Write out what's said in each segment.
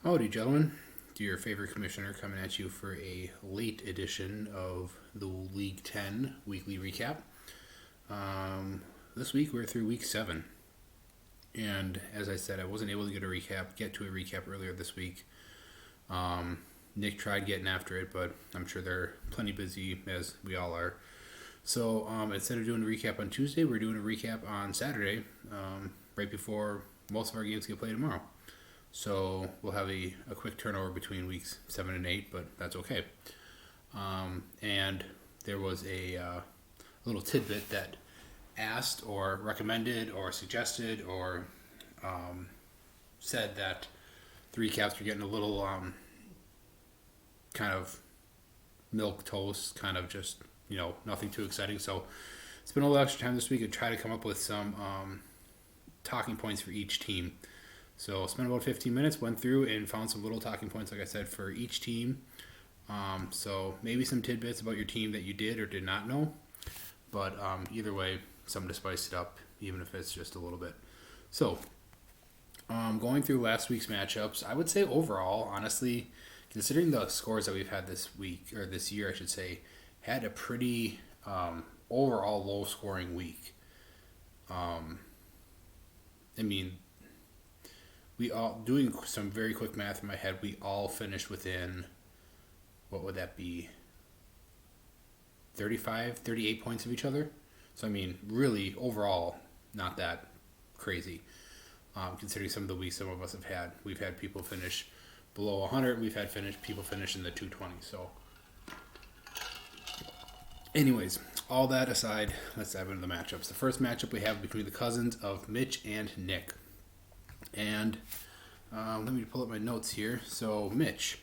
Howdy, gentlemen. Your favorite commissioner coming at you for a late edition of the League 10 weekly recap. This week we're through week 7. And as I said, I wasn't able to get to a recap earlier this week. Nick tried getting after it, but I'm sure they're plenty busy, as we all are. So instead of doing a recap on Tuesday, we're doing a recap on Saturday, right before most of our games get played tomorrow. So we'll have a quick turnover between weeks 7 and 8, but that's okay. And there was a little tidbit that asked or recommended or suggested or said that the recaps were getting a little kind of milk toast, kind of just, nothing too exciting. So it's been a little extra time this week to try to come up with some talking points for each team. So spent about 15 minutes, went through and found some little talking points, like I said, for each team. So maybe some tidbits about your team that you did or did not know. But either way, something to spice it up, even if it's just a little bit. So going through last week's matchups, I would say overall, honestly, considering the scores that we've had this week, or this year, I should say, had a pretty overall low-scoring week. We all, doing some very quick math in my head, we all finished within, what would that be, 35, 38 points of each other. So, really, overall, not that crazy, considering some of the weeks some of us have had. We've had people finish below 100. We've had people finish in the 220. So, anyways, all that aside, let's dive into the matchups. The first matchup we have between the cousins of Mitch and Nick. And let me pull up my notes here. So, Mitch,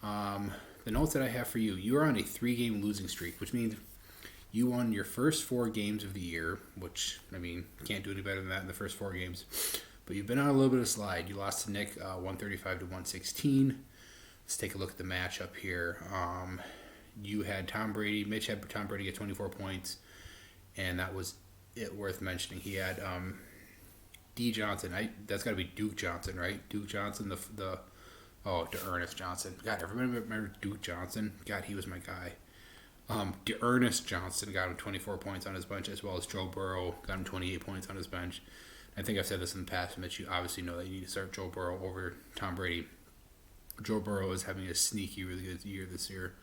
the notes that I have for you, you are on a 3-game losing streak, which means you won your first 4 games of the year, which, can't do any better than that in the first 4 games. But you've been on a little bit of a slide. You lost to Nick 135 to 116. Let's take a look at the matchup here. You had Tom Brady. Mitch had Tom Brady at 24 points, and that was it worth mentioning. He had D. Johnson. That's got to be Duke Johnson, right? Duke Johnson, D'Ernest Johnson. God, everybody remember Duke Johnson? God, he was my guy. D'Ernest Johnson got him 24 points on his bench, as well as Joe Burrow got him 28 points on his bench. I think I've said this in the past, Mitch. You obviously know that you need to start Joe Burrow over Tom Brady. Joe Burrow is having a sneaky, really good year this year.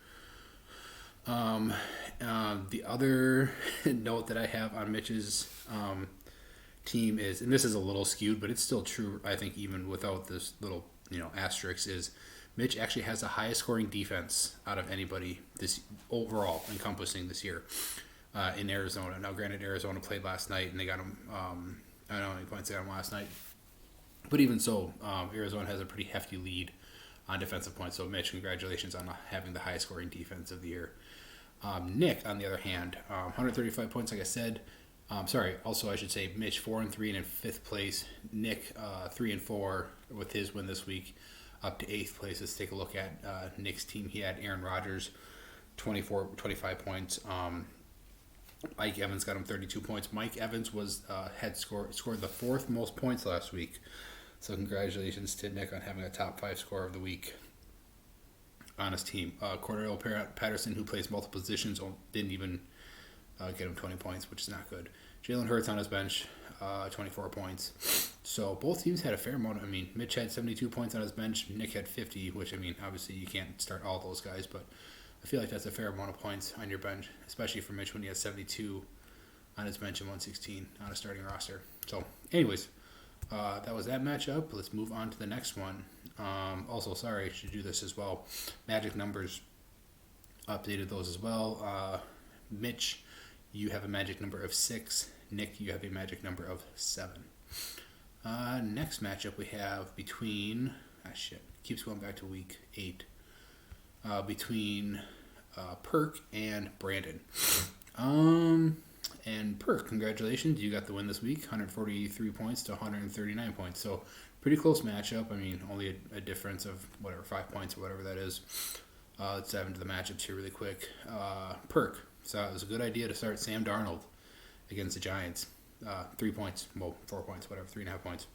The other note that I have on Mitch's team is, and this is a little skewed, but it's still true, I think, even without this little, asterisk, is Mitch actually has the highest scoring defense out of anybody this overall encompassing this year in Arizona. Now, granted, Arizona played last night, and they got him, I don't know how many points they got him last night. But even so, Arizona has a pretty hefty lead on defensive points. So, Mitch, congratulations on having the highest scoring defense of the year. Nick, on the other hand, 135 points, like I said. Also, I should say Mitch 4-3 and in 5th place. Nick 3-4 with his win this week, up to 8th place. Let's take a look at Nick's team. He had Aaron Rodgers, 25 points. Mike Evans got him 32 points. Mike Evans was scored the 4th most points last week. So congratulations to Nick on having a top 5 scorer of the week on his team. Cordell Patterson, who plays multiple positions, didn't even get him 20 points, which is not good. Jalen Hurts on his bench, 24 points. So both teams had a fair amount. Mitch had 72 points on his bench. Nick had 50, which, obviously you can't start all those guys, but I feel like that's a fair amount of points on your bench, especially for Mitch when he has 72 on his bench and 116 on a starting roster. So, anyways, that was that matchup. Let's move on to the next one. Also, sorry, I should do this as well. Magic numbers, updated those as well. Mitch, you have a magic number of 6. Nick, you have a magic number of 7. Next matchup we have between... keeps going back to week 8. Between Perk and Brandon. And Perk, congratulations. You got the win this week, 143 points to 139 points. So, pretty close matchup. Only a difference of, 5 points or whatever that is. Let's dive into the matchups here really quick. Perk. So, it was a good idea to start Sam Darnold against the Giants. 3 points. Well, 4 points, whatever. 3.5 points.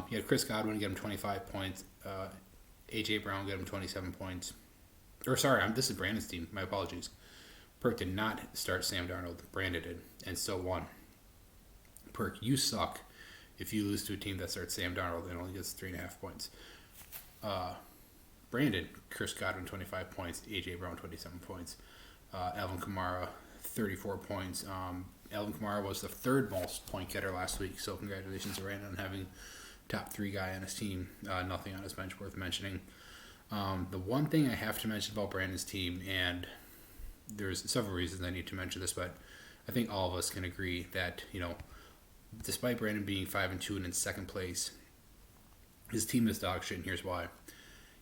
He had Chris Godwin get him 25 points. A.J. Brown got him 27 points. Or sorry, this is Brandon's team. My apologies. Perk did not start Sam Darnold. Brandon did, and still won. Perk, you suck if you lose to a team that starts Sam Darnold and only gets 3.5 points. Brandon, Chris Godwin, 25 points. A.J. Brown, 27 points. Alvin Kamara, 34 points. Alvin Kamara was the third most point getter last week, so congratulations to Brandon on having top 3 guy on his team. Nothing on his bench worth mentioning. The one thing I have to mention about Brandon's team, and there's several reasons I need to mention this, but I think all of us can agree that, despite Brandon being 5-2 and in second place, his team is dog shit, and here's why.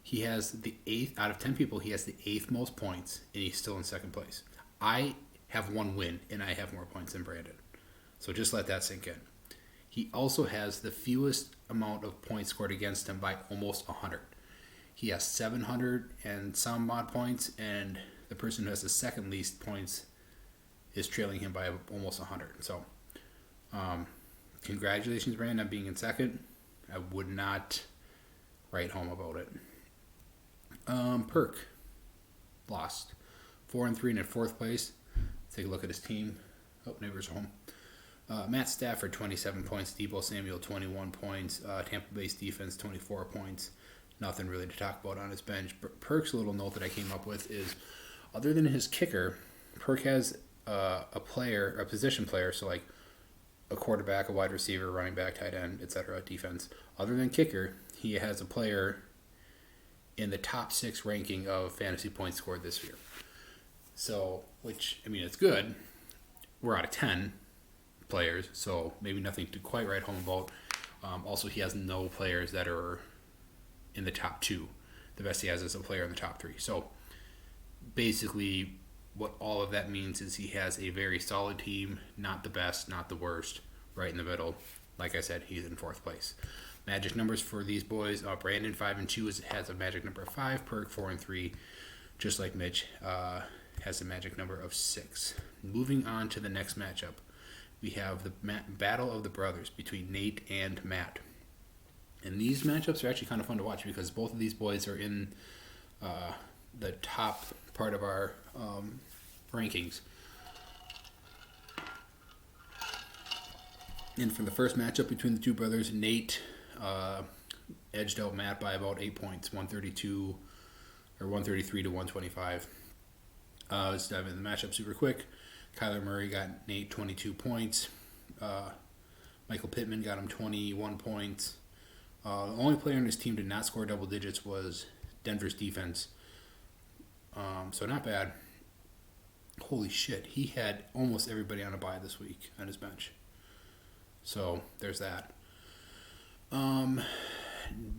He has the 8th, out of 10 people, he has the 8th most points, and he's still in second place. I have 1 win, and I have more points than Brandon. So just let that sink in. He also has the fewest amount of points scored against him by almost 100. He has 700 and some odd points, and the person who has the second least points is trailing him by almost 100. So, congratulations, Brandon, on being in second. I would not write home about it. Perk lost 4-3 and in 4th place. Take a look at his team. Oh, neighbors are home. Matt Stafford, 27 points. Deebo Samuel, 21 points. Tampa Bay's defense, 24 points. Nothing really to talk about on his bench. Perk's little note that I came up with is, other than his kicker, Perk has a position player, so like a quarterback, a wide receiver, running back, tight end, etc., defense. Other than kicker, he has a player in the top 6 ranking of fantasy points scored this year. So, it's good. We're out of 10 players, so maybe nothing to quite write home about. Also, he has no players that are in the top 2. The best he has is a player in the top 3. So, basically, what all of that means is he has a very solid team, not the best, not the worst, right in the middle. Like I said, he's in 4th place. Magic numbers for these boys: Brandon 5-2 has a magic number of 5. Perk 4-3, just like Mitch, has a magic number of 6. Moving on to the next matchup, we have the battle of the brothers between Nate and Matt. And these matchups are actually kind of fun to watch because both of these boys are in the top part of our rankings. And for the first matchup between the two brothers, Nate edged out Matt by about 8 points, 133 to 125. Let's dive into the matchup super quick. Kyler Murray got Nate 22 points. Michael Pittman got him 21 points. The only player on his team to not score double digits was Denver's defense. So not bad. Holy shit, he had almost everybody on a bye this week on his bench. So there's that.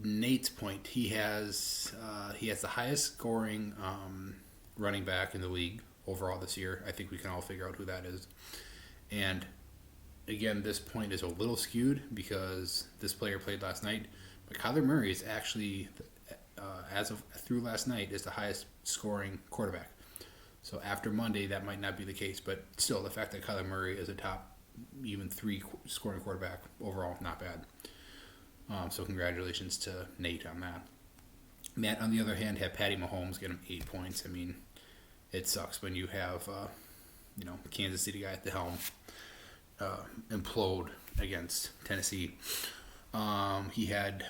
Nate's point. He has the highest scoring running back in the league overall this year. I think we can all figure out who that is. And again, this point is a little skewed because this player played last night. But Kyler Murray is actually, as of through last night, is the highest scoring quarterback. So after Monday, that might not be the case. But still, the fact that Kyler Murray is a top even 3 scoring quarterback overall, not bad. So congratulations to Nate on that. Matt, on the other hand, had Patty Mahomes get him 8 points. I mean, it sucks when you have, Kansas City guy at the helm implode against Tennessee. He had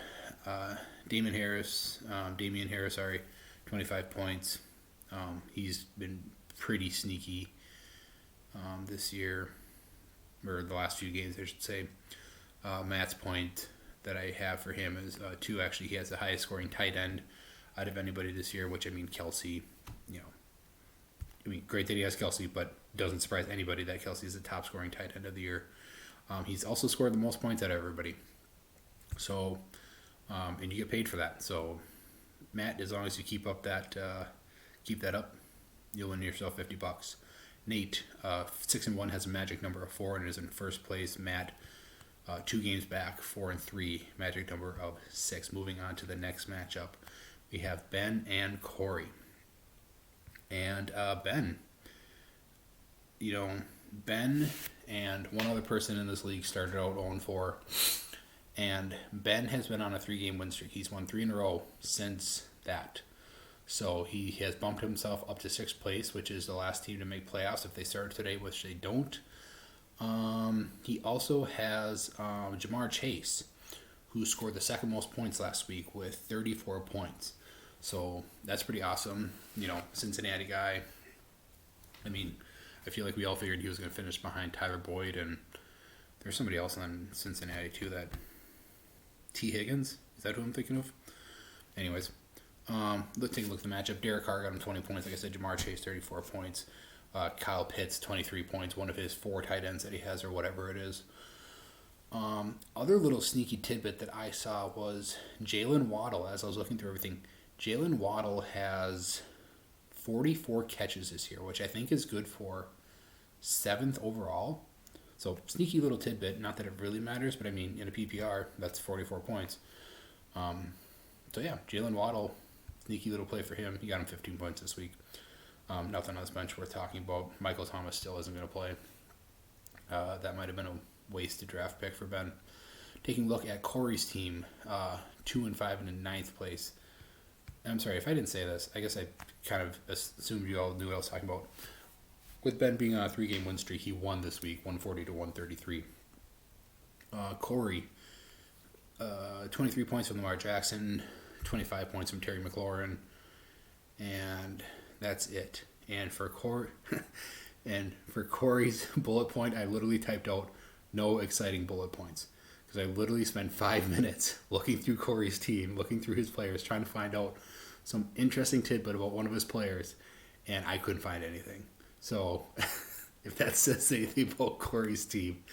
Damian Harris, 25 points. He's been pretty sneaky this year, or the last few games, I should say. Matt's point that I have for him is 2. Actually, he has the highest scoring tight end out of anybody this year, which, Kelsey, great that he has Kelsey, but doesn't surprise anybody that Kelsey is the top scoring tight end of the year. He's also scored the most points out of everybody. So, and you get paid for that. So, Matt, as long as you keep that up, you'll win yourself $50. Nate, 6-1, has a magic number of 4 and is in first place. Matt, 2 games back, 4-3, magic number of 6. Moving on to the next matchup, we have Ben and Corey. And Ben, Ben and one other person in this league started out 0-4, and Ben has been on a 3-game win streak. He's won 3 in a row since that. So he has bumped himself up to sixth place, which is the last team to make playoffs if they start today, which they don't. He also has Jamar Chase, who scored the second most points last week with 34 points. So that's pretty awesome. Cincinnati guy. I mean, I feel like we all figured he was going to finish behind Tyler Boyd, and there's somebody else on Cincinnati too. That T. Higgins, is that who I'm thinking of? Anyways, let's take a look at the matchup. Derek Carr got him 20 points. Like I said, Jamar Chase 34 points. Kyle Pitts 23 points. One of his 4 tight ends that he has, or whatever it is. Other little sneaky tidbit that I saw was Jalen Waddle. As I was looking through everything, Jalen Waddle has 44 catches this year, which I think is good for 7th overall. So sneaky little tidbit. Not that it really matters, but I mean in a PPR, that's 44 points. So yeah, Jalen Waddle, sneaky little play for him. He got him 15 points this week. Nothing on this bench worth talking about. Michael Thomas still isn't going to play. That might have been a wasted draft pick for Ben. Taking a look at Corey's team, 2-5 and in 9th place. I'm sorry if I didn't say this. I guess I kind of assumed you all knew what I was talking about. With Ben being on a 3-game win streak, he won this week, 140 to 133. Corey, 23 points from Lamar Jackson, 25 points from Terry McLaurin, and that's it. And for Corey's bullet point, I literally typed out no exciting bullet points, because I literally spent 5 minutes looking through Corey's team, looking through his players, trying to find out some interesting tidbit about one of his players, and I couldn't find anything. So if that says anything about Corey's team,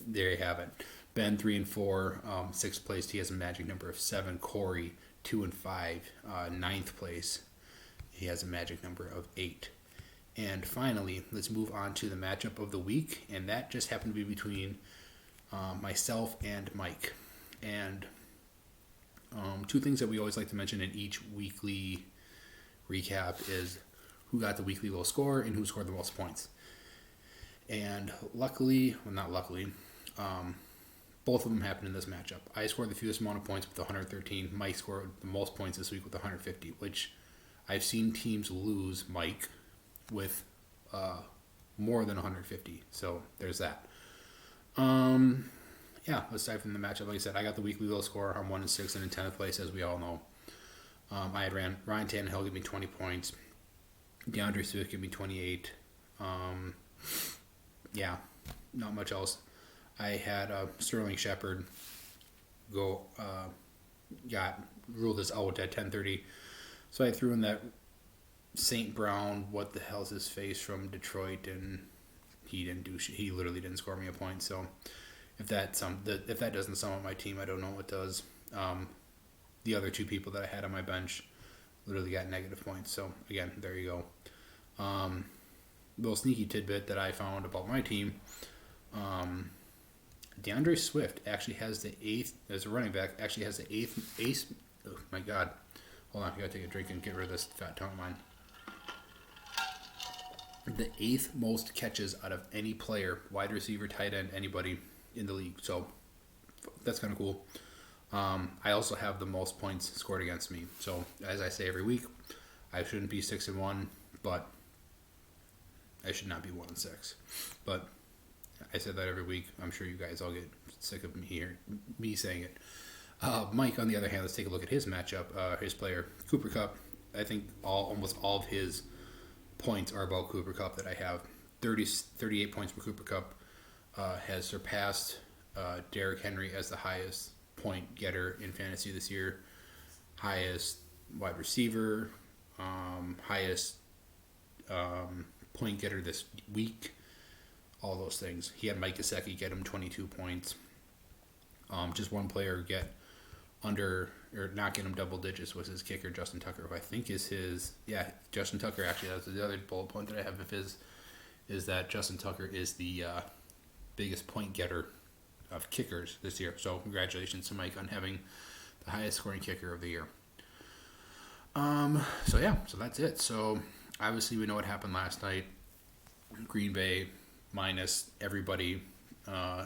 there you have it. Ben 3-4, 6th place. He has a magic number of 7. Corey 2-5, 9th place. He has a magic number of 8. And finally, let's move on to the matchup of the week, and that just happened to be between myself and Mike. And 2 things that we always like to mention in each weekly recap is who got the weekly low score and who scored the most points. And luckily, well, not luckily, both of them happened in this matchup. I scored the fewest amount of points with 113. Mike scored the most points this week with 150, which I've seen teams lose Mike with more than 150. So there's that. Yeah, aside from the matchup, like I said, I got the weekly low score. I'm 1-6 and in 10th place, as we all know. I had Ryan Tannehill give me 20 points. DeAndre Swift give me 28. Yeah, not much else. I had Sterling Shepard got ruled as out at 10:30. So I threw in that St. Brown, what the hell's his face, from Detroit, and he didn't do shit. He literally didn't score me a point. So if that doesn't sum up my team, I don't know what does. The other 2 people that I had on my bench literally got negative points. So again, there you go. Little sneaky tidbit that I found about my team. DeAndre Swift actually has the 8th, as a running back, actually has the 8th. Oh my God. Hold on, I gotta take a drink and get rid of this fat tongue of mine. The 8th most catches out of any player, wide receiver, tight end, anybody in the league. So that's kind of cool. I also have the most points scored against me. So as I say every week, I shouldn't be 6-1, but I should not be 1-6. But I said that every week. I'm sure you guys all get sick of me saying it. Mike, on the other hand, let's take a look at his matchup. His player, Cooper Kupp. I think almost all of his points are about Cooper Kupp that I have. 38 points for Cooper Kupp has surpassed Derrick Henry as the highest point getter in fantasy this year. Highest wide receiver, highest point getter this week. All those things. He had Mike Gesicki get him 22 points. Just one player get under, or not get him double digits, was his kicker, Justin Tucker, who I think is his. Yeah, Justin Tucker, actually, that's the other bullet point that I have of his, is that Justin Tucker is the biggest point getter of kickers this year. So congratulations to Mike on having the highest scoring kicker of the year. So that's it. So obviously we know what happened last night. Green Bay minus everybody,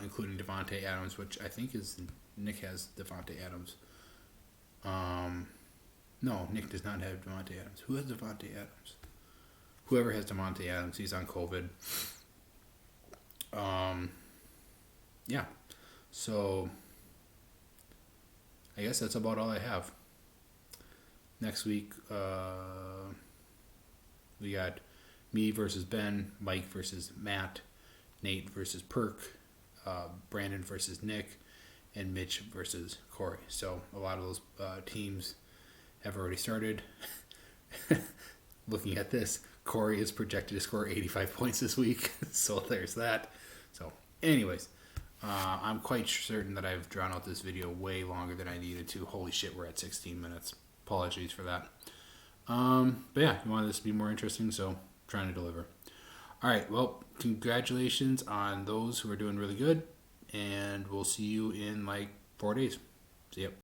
including Devontae Adams, which I think is Nick has Devontae Adams. No, Nick does not have Devontae Adams. Who has Devontae Adams? Whoever has Devontae Adams, he's on COVID. Yeah. So I guess that's about all I have. Next week, we got me versus Ben, Mike versus Matt, Nate versus Perk, Brandon versus Nick, and Mitch versus Corey. So a lot of those teams have already started. Looking at this, Corey is projected to score 85 points this week. So there's that. So anyways, I'm quite certain that I've drawn out this video way longer than I needed to. Holy shit, we're at 16 minutes. Apologies for that. But yeah, you wanted this to be more interesting, so I'm trying to deliver. All right, well, congratulations on those who are doing really good, and we'll see you in like 4 days. See ya.